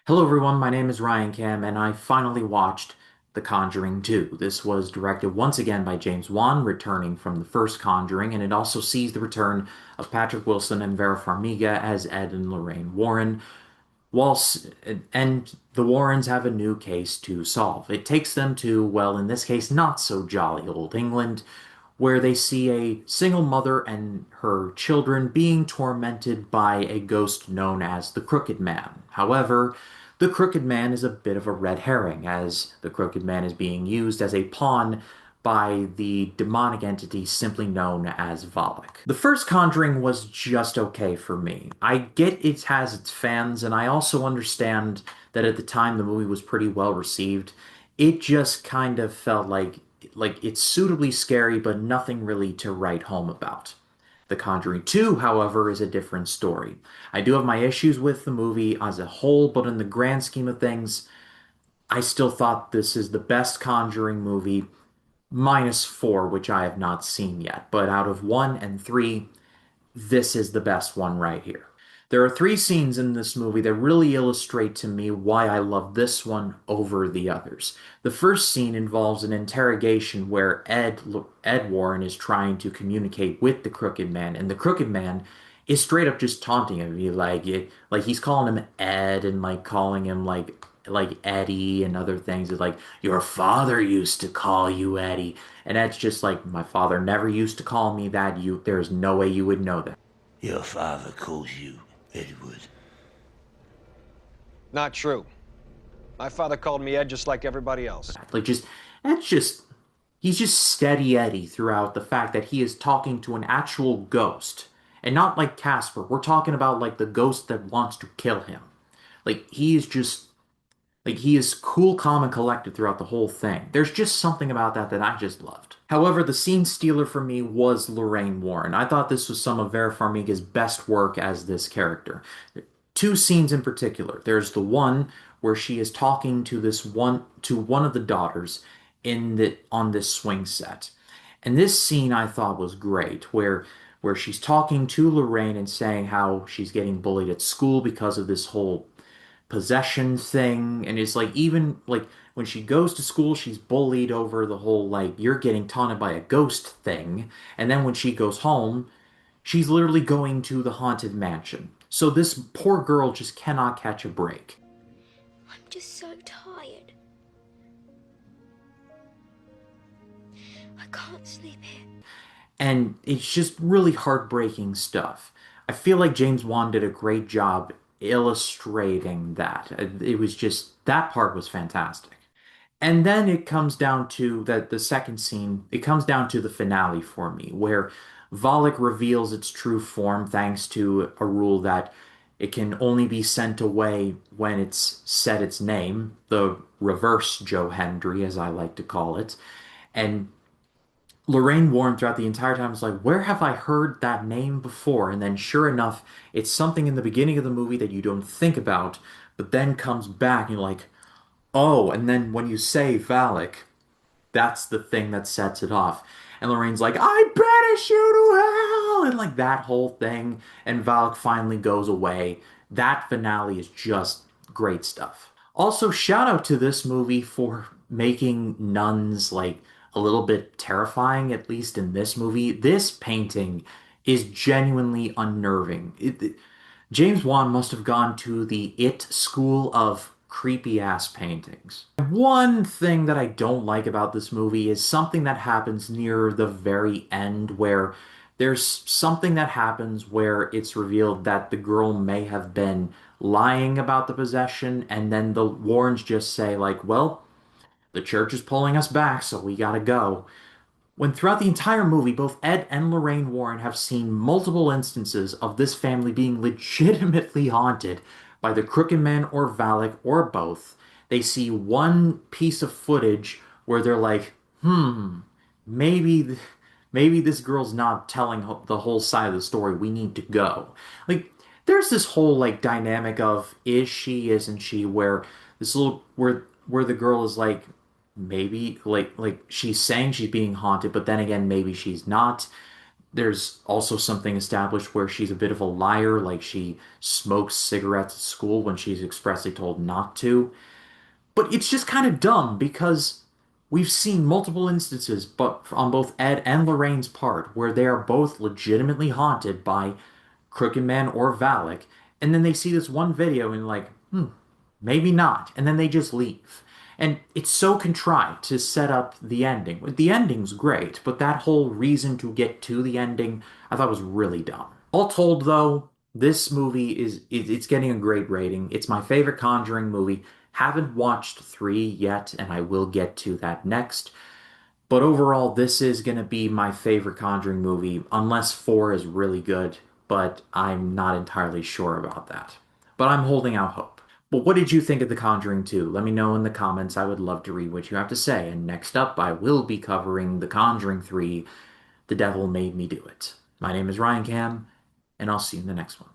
Hello everyone, my name is Ryan Cam, and I finally watched The Conjuring 2. This was directed once again by James Wan, returning from the first Conjuring, and it also sees the return of Patrick Wilson and Vera Farmiga as Ed and Lorraine Warren, whilst and the Warrens have a new case to solve. It takes them to, well, in this case, not so jolly old England, where they see a single mother and her children being tormented by a ghost known as the Crooked Man. However, the Crooked Man is a bit of a red herring, as the Crooked Man is being used as a pawn by the demonic entity simply known as Valak. The first Conjuring was just okay for me. I get it has its fans, and I also understand that at the time the movie was pretty well received. It just kind of felt like it's suitably scary, but nothing really to write home about. The Conjuring 2, however, is a different story. I do have my issues with the movie as a whole, but in the grand scheme of things, I still thought this is the best Conjuring movie, minus 4, which I have not seen yet. But out of 1 and 3, this is the best one right here. There are three scenes in this movie that really illustrate to me why I love this one over the others. The first scene involves an interrogation where Ed Warren is trying to communicate with the Crooked Man, and the Crooked Man is straight up just taunting him. Like he's calling him Ed and like calling him like Eddie and other things. It's like your father used to call you Eddie, and Ed's just like my father never used to call me that. There's no way you would know that. Your father calls you Edward. Not true. My father called me Ed just like everybody else. Like just that's just he's just steady Eddie throughout the fact that he is talking to an actual ghost. And not like Casper. We're talking about like the ghost that wants to kill him. Like he is just like he is cool, calm, and collected throughout the whole thing. There's just something about that that I just loved. However, the scene stealer for me was Lorraine Warren. I thought this was some of Vera Farmiga's best work as this character. Two scenes in particular. There's the one where she is talking to one of the daughters in the on this swing set. And this scene I thought was great, where she's talking to Lorraine and saying how she's getting bullied at school because of this whole possession thing. And it's like even like when she goes to school, she's bullied over the whole like you're getting taunted by a ghost thing. And then when she goes home, she's literally going to the haunted mansion. So this poor girl just cannot catch a break. I'm just so tired. I can't sleep here. And it's just really heartbreaking stuff. I feel like James Wan did a great job illustrating that. It was just that part was fantastic. And then it comes down to that the second scene, it comes down to the finale for me, where Volek reveals its true form thanks to a rule that it can only be sent away when it's said its name, the reverse Joe Hendry, as I like to call it. And Lorraine Warren throughout the entire time is like, where have I heard that name before? And then sure enough, it's something in the beginning of the movie that you don't think about, but then comes back and you're like, oh, and then when you say Valak, that's the thing that sets it off. And Lorraine's like, I banish you to hell! And like that whole thing. And Valak finally goes away. That finale is just great stuff. Also, shout out to this movie for making nuns like a little bit terrifying, at least in this movie. This painting is genuinely unnerving. James Wan must have gone to the It school of creepy ass paintings. One thing that I don't like about this movie is something that happens near the very end where there's something that happens where it's revealed that the girl may have been lying about the possession, and then the Warrens just say like, well, the church is pulling us back, so we gotta go. When throughout the entire movie, both Ed and Lorraine Warren have seen multiple instances of this family being legitimately haunted by the Crooked Man or Valak or both. They see one piece of footage where they're like, maybe, maybe this girl's not telling the whole side of the story. We need to go. Like, there's this whole like dynamic of is she, isn't she, where this little where the girl is like maybe like she's saying she's being haunted, but then again maybe she's not. There's also something established where she's a bit of a liar, like she smokes cigarettes at school when she's expressly told not to. But it's just kind of dumb because we've seen multiple instances, but on both Ed and Lorraine's part, where they are both legitimately haunted by Crooked Man or Valak, and then they see this one video and like, maybe not, and then they just leave. And it's so contrived to set up the ending. The ending's great, but that whole reason to get to the ending, I thought was really dumb. All told, though, this movie it's getting a great rating. It's my favorite Conjuring movie. Haven't watched 3 yet, and I will get to that next. But overall, this is going to be my favorite Conjuring movie, unless 4 is really good, but I'm not entirely sure about that. But I'm holding out hope. But what did you think of The Conjuring 2? Let me know in the comments. I would love to read what you have to say. And next up, I will be covering The Conjuring 3, The Devil Made Me Do It. My name is Ryan Cam, and I'll see you in the next one.